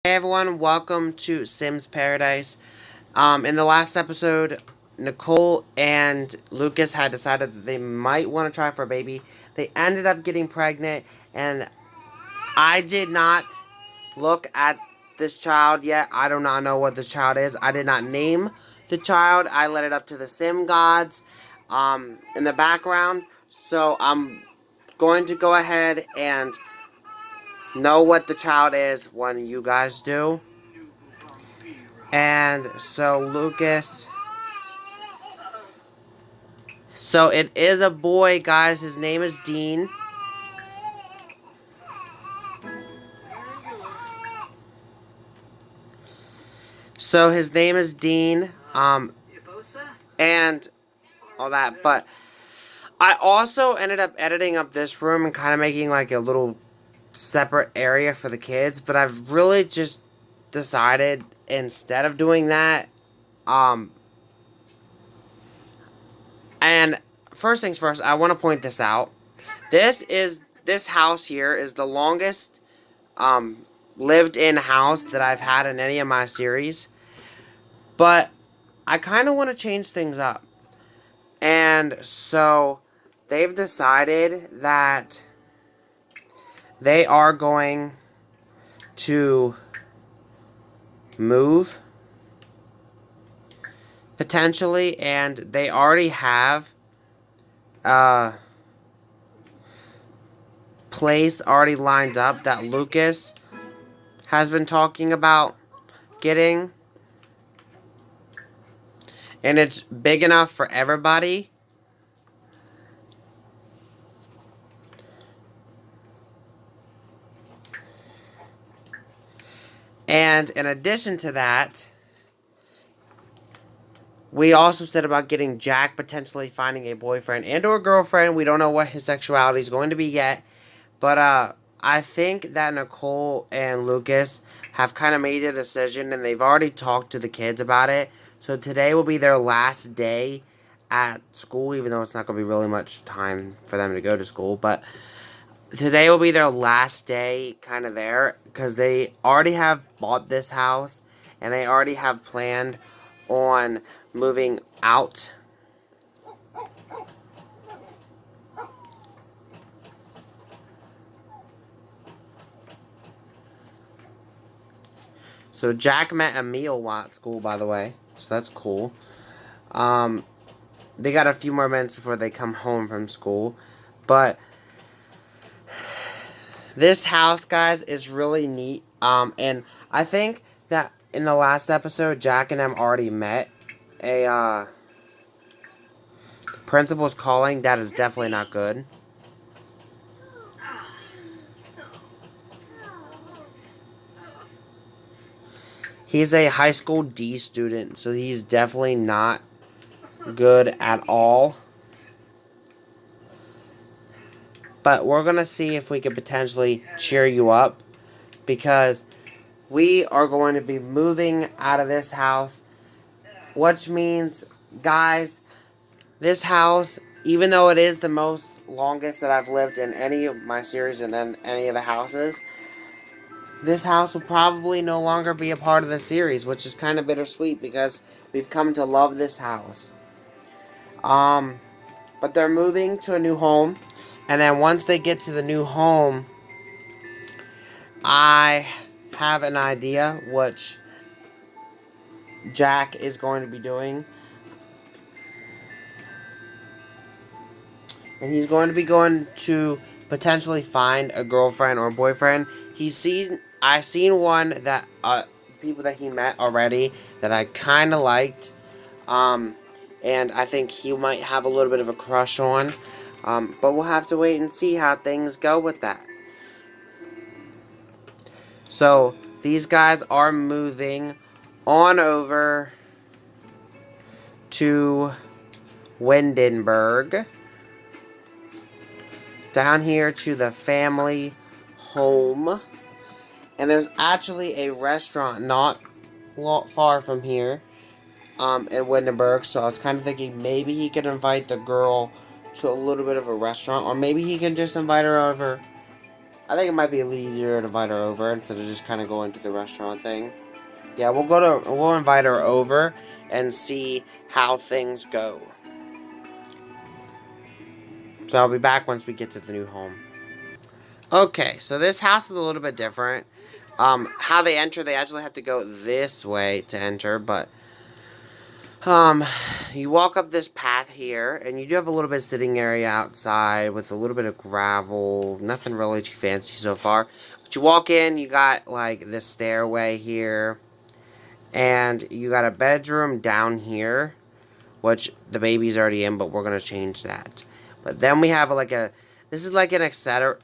Hey everyone, welcome to Sims Paradise. In the last episode, Nicole and Lucas had decided that they might want to try for a baby. They ended up getting pregnant, and I did not look at this child yet. I do not know what this child is. I did not name the child. I let it up to the Sim gods in the background. So I'm going to go ahead and know what the child is when you guys do. And so Lucas. So it is a boy, guys. His name is Dean. So his name is Dean. And all that. But I also ended up editing up this room and kind of making like a little separate area for the kids. But I've really just decided instead of doing that, and first things first, I want to point this out. This house here is the longest lived in house that I've had in any of my series. But I kind of want to change things up. And so they've decided that they are going to move potentially, and they already have a place already lined up that Lucas has been talking about getting. And it's big enough for everybody. And in addition to that, we also said about getting Jack potentially finding a boyfriend and or girlfriend. We don't know what his sexuality is going to be yet. But I think that Nicole and Lucas have kind of made a decision, and they've already talked to the kids about it. So today will be their last day at school, even though it's not going to be really much time for them to go to school. But today will be their last day kind of there, because they already have bought this house, and they already have planned on moving out. So Jack met Emil while at school, by the way. So that's cool. They got a few more minutes before they come home from school. But this house, guys, is really neat. And I think that in the last episode, Jack and them already met. Principal's calling. That is definitely not good. He's a high school D student, so he's definitely not good at all. But we're going to see if we can potentially cheer you up, because we are going to be moving out of this house, which means, guys, this house, even though it is the most longest that I've lived in any of my series and then any of the houses, this house will probably no longer be a part of the series, which is kind of bittersweet because we've come to love this house. But they're moving to a new home, and then once they get to the new home, I have an idea which Jack is going to be doing. And he's going to be going to potentially find a girlfriend or boyfriend. I seen one that people that he met already that I kind of liked, and I think he might have a little bit of a crush on. But we'll have to wait and see how things go with that. So these guys are moving on over to Windenburg. Down here to the family home. And there's actually a restaurant not far from here in Windenburg. So I was kind of thinking maybe he could invite the girl to a little bit of a restaurant. Or maybe he can just invite her over I think it might be a little easier to invite her over instead of just kind of going to the restaurant thing. Yeah, we'll invite her over and see how things go. So I'll be back once we get to the new home. Okay, so this house is a little bit different. How they enter, they actually have to go this way to enter, but you walk up this path here, and you do have a little bit of sitting area outside with a little bit of gravel. Nothing really too fancy so far. But you walk in, you got like this stairway here, and you got a bedroom down here, which the baby's already in, but we're gonna change that. But then we have this is like an etc.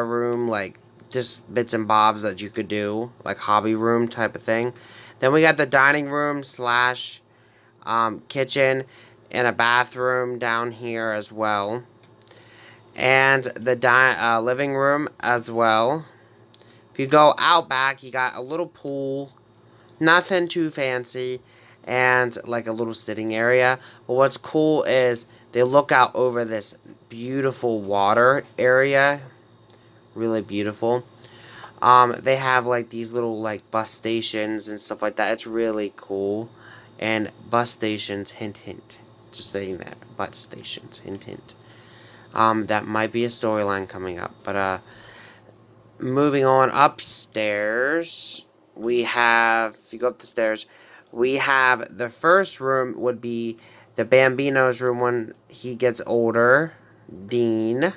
room, like just bits and bobs that you could do, like hobby room type of thing. Then we got the dining room slash kitchen and a bathroom down here as well. And the living room as well. If you go out back, you got a little pool, nothing too fancy, and like a little sitting area. But what's cool is they look out over this beautiful water area. Really beautiful. They have like these little like bus stations and stuff like that. It's really cool. And bus stations, hint hint. Just saying that. Bus stations, hint hint. That might be a storyline coming up. But moving on upstairs, we have, if you go up the stairs, we have the first room would be the Bambino's room when he gets older, Dean.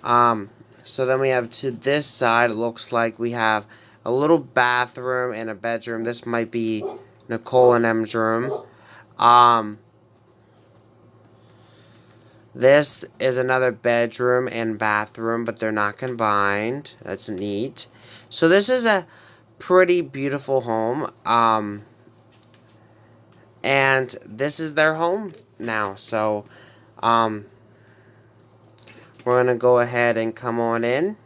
So then we have to this side, it looks like we have a little bathroom and a bedroom. This might be Nicole and M's room. This is another bedroom and bathroom, but they're not combined. That's neat. So this is a pretty beautiful home. And this is their home now. So, we're going to go ahead and come on in.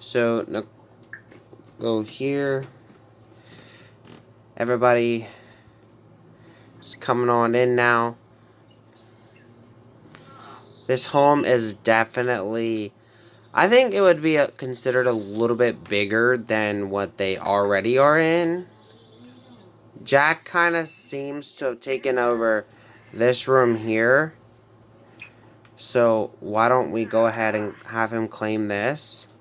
So, go here. Everybody is coming on in now. This home is definitely, I think it would be considered a little bit bigger than what they already are in. Jack kind of seems to have taken over this room here. So why don't we go ahead and have him claim this?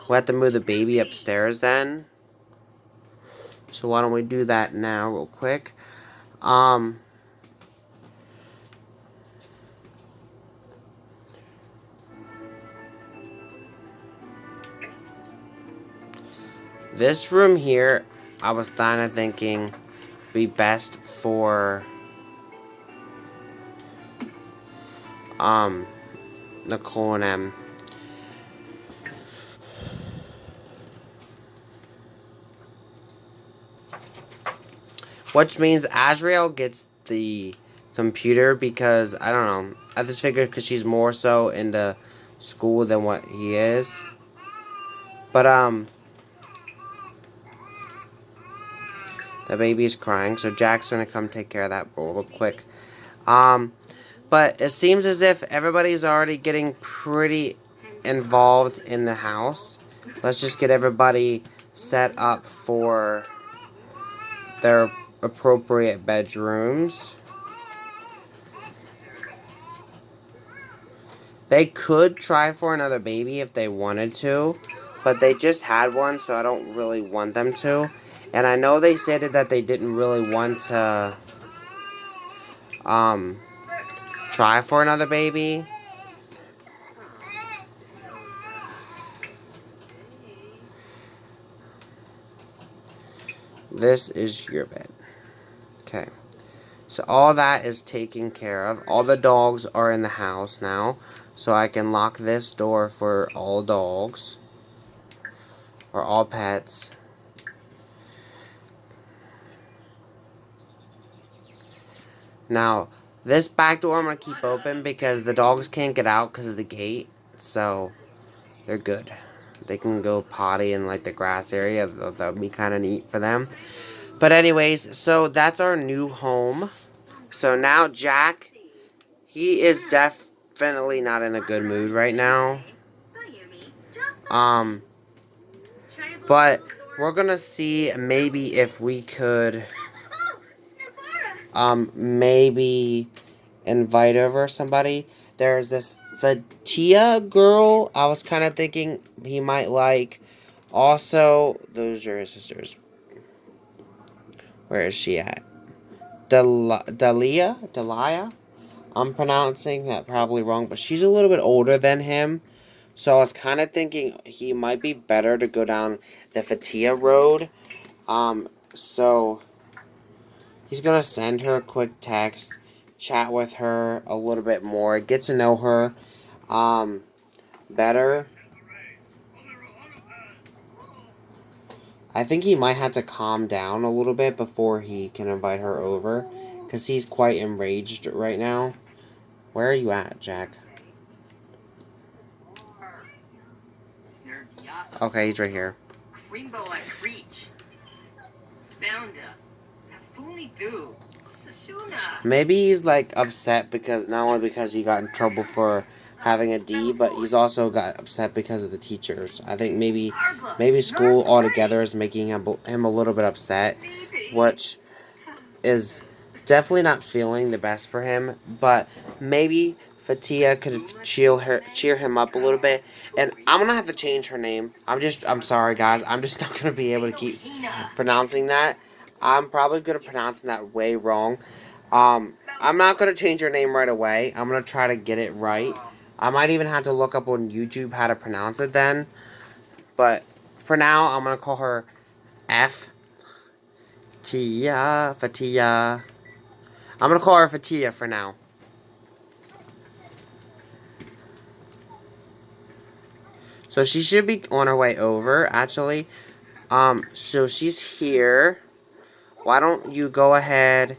We'll have to move the baby upstairs then. So why don't we do that now real quick? This room here, I was kind of thinking be best for Nicole and M. Which means Azrael gets the computer because, I don't know, I just figured because she's more so into school than what he is. But, the baby's crying, so Jack's gonna come take care of that real quick. But it seems as if everybody's already getting pretty involved in the house. Let's just get everybody set up for their appropriate bedrooms. They could try for another baby if they wanted to, but they just had one, so I don't really want them to. And I know they stated that they didn't really want to try for another baby. This is your bed. Okay. So all that is taken care of. All the dogs are in the house now. So I can lock this door for all dogs. Or all pets. Now, this back door I'm going to keep open because the dogs can't get out because of the gate. So, they're good. They can go potty in like the grass area. That would be kind of neat for them. But anyways, so that's our new home. So now Jack, he is definitely not in a good mood right now. Um, but we're gonna see maybe if we could, maybe invite over somebody. There's this Fatia girl I was kind of thinking he might like. Also, those are his sisters. Where is she at? Dalia? I'm pronouncing that probably wrong, but she's a little bit older than him. So I was kind of thinking he might be better to go down the Fatia road. So he's going to send her a quick text, chat with her a little bit more, get to know her better. I think he might have to calm down a little bit before he can invite her over, because he's quite enraged right now. Where are you at, Jack? Okay, he's right here. Maybe he's like upset because not only because he got in trouble for having a D, but he's also got upset because of the teachers. I think maybe school altogether is making him a little bit upset, which is definitely not feeling the best for him. But maybe Fatia could cheer him up a little bit. And I'm gonna have to change her name. I'm sorry guys, I'm just not gonna be able to keep pronouncing that. I'm probably gonna pronounce that way wrong. I'm not gonna change her name right away. I'm gonna try to get it right. I might even have to look up on YouTube how to pronounce it then. But for now, I'm gonna call her Fatia. I'm gonna call her Fatia for now. So she should be on her way over, actually. So she's here. Why don't you go ahead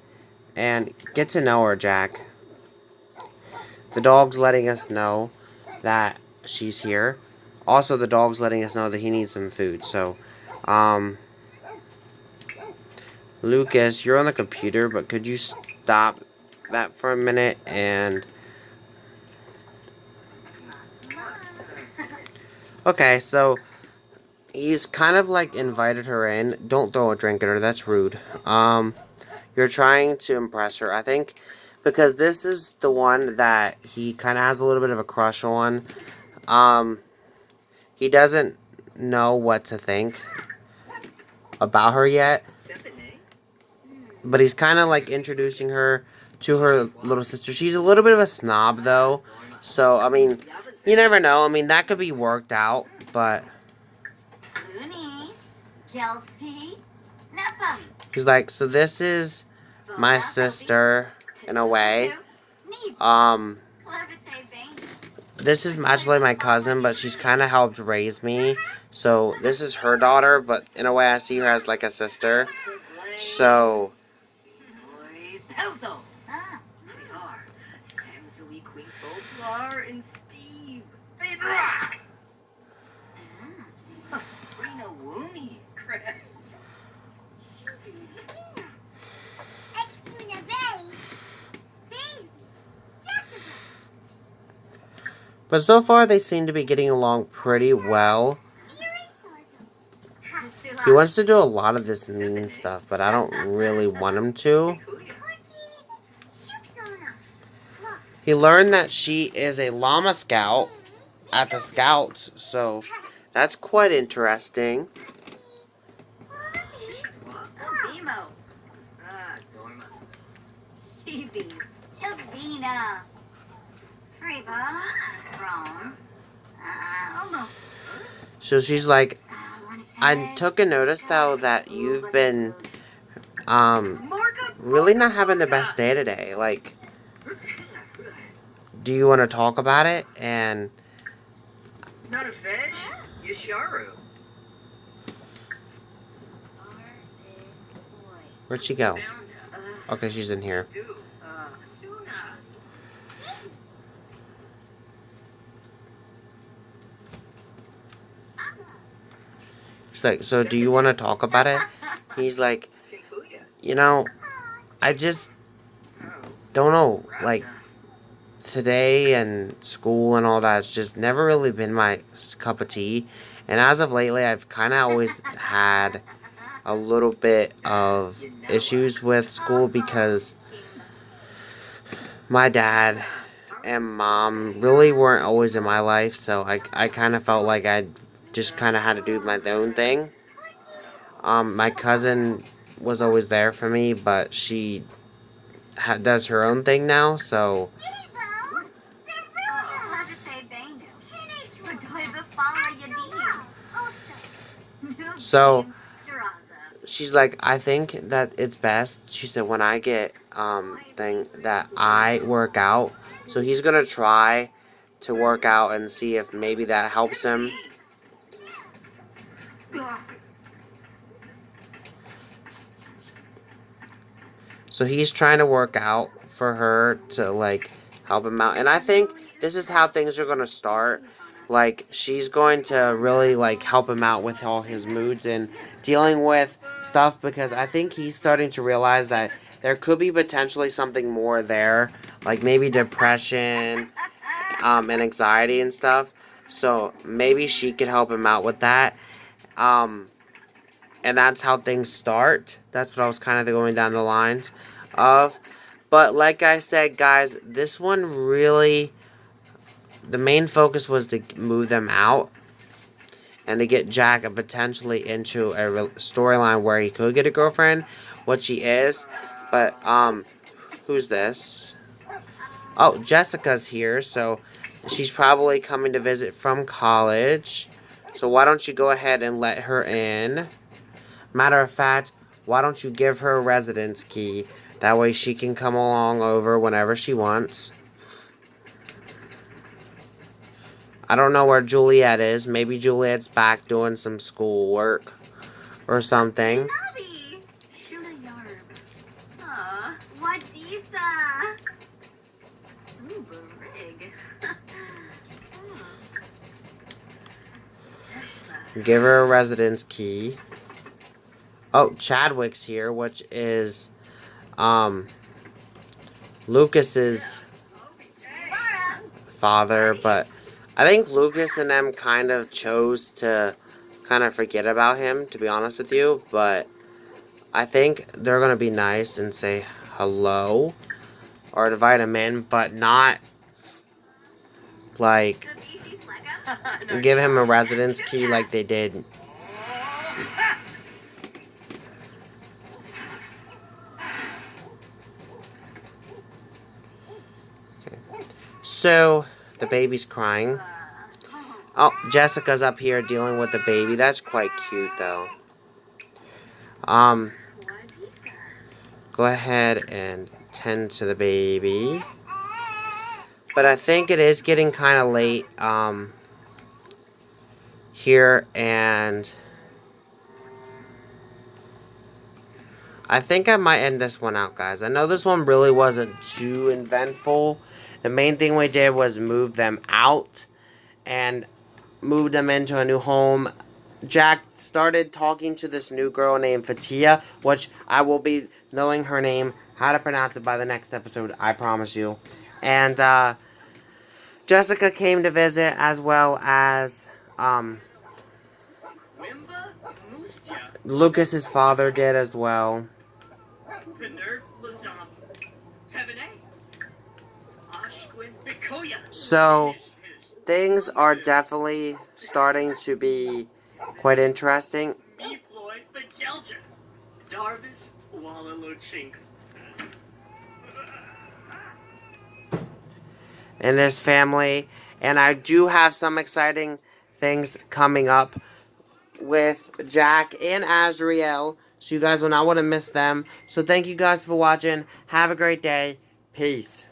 and get to know her, Jack? The dog's letting us know that she's here. Also, the dog's letting us know that he needs some food. So, Lucas, you're on the computer, but could you stop that for a minute and... Okay, so he's kind of like invited her in. Don't throw a drink at her, that's rude. You're trying to impress her, I think, because this is the one that he kind of has a little bit of a crush on. He doesn't know what to think about her yet, but he's kind of like introducing her to her little sister. She's a little bit of a snob, though, so, I mean, you never know. I mean, that could be worked out, but... He's like, so this is my sister, in a way. This is actually my cousin, but she's kind of helped raise me. So, this is her daughter, but in a way I see her as like a sister. So... But so far, they seem to be getting along pretty well. He wants to do a lot of this mean stuff, but I don't really want him to. He learned that she is a llama scout at the Scouts, so that's quite interesting. So she's like, I took a notice, though, that you've been, really not having the best day today. Like, do you want to talk about it? And... Not a fish? Yasharu. Where'd she go? Okay, she's in here. He's like, so do you want to talk about it? He's like, you know, I just don't know. Like, today and school and all that, it's just never really been my cup of tea. And as of lately, I've kind of always had a little bit of issues with school because my dad and mom really weren't always in my life, so I kind of felt like I just kind of had to do my own thing. My cousin was always there for me, but she does her own thing now, so so she's like, I think that it's best, she said, when I get thing that I work out. So he's gonna try to work out and see if maybe that helps him. So he's trying to work out for her to like help him out. And I think this is how things are gonna start. Like, she's going to really like help him out with all his moods and dealing with stuff, because I think he's starting to realize that there could be potentially something more there, like maybe depression, and anxiety and stuff. So maybe she could help him out with that. And that's how things start. That's what I was kind of going down the lines of. But like I said, guys, this one really, the main focus was to move them out and to get Jack potentially into a storyline where he could get a girlfriend, which he is. But who's this? Oh, Jessica's here, so she's probably coming to visit from college. So why don't you go ahead and let her in? Matter of fact, why don't you give her a residence key? That way she can come along over whenever she wants. I don't know where Juliet is. Maybe Juliet's back doing some schoolwork or something. Give her a residence key. Oh, Chadwick's here, which is Lucas's father, but I think Lucas and them kind of chose to kind of forget about him, to be honest with you, but I think they're going to be nice and say hello or invite him in, but not like give him a residence key like they did. Okay. So the baby's crying. Oh, Jessica's up here dealing with the baby. That's quite cute, though. Go ahead and tend to the baby. But I think it is getting kind of late, here, and I think I might end this one out, guys. I know this one really wasn't too eventful. The main thing we did was move them out and moved them into a new home. Jack started talking to this new girl named Fatia, which I will be knowing her name, how to pronounce it by the next episode, I promise you. And Jessica came to visit, as well as Lucas's father did as well. So things are definitely starting to be quite interesting in this family, and I do have some exciting things coming up with Jack and Azriel, so you guys will not want to miss them. So thank you guys for watching. Have a great day. Peace.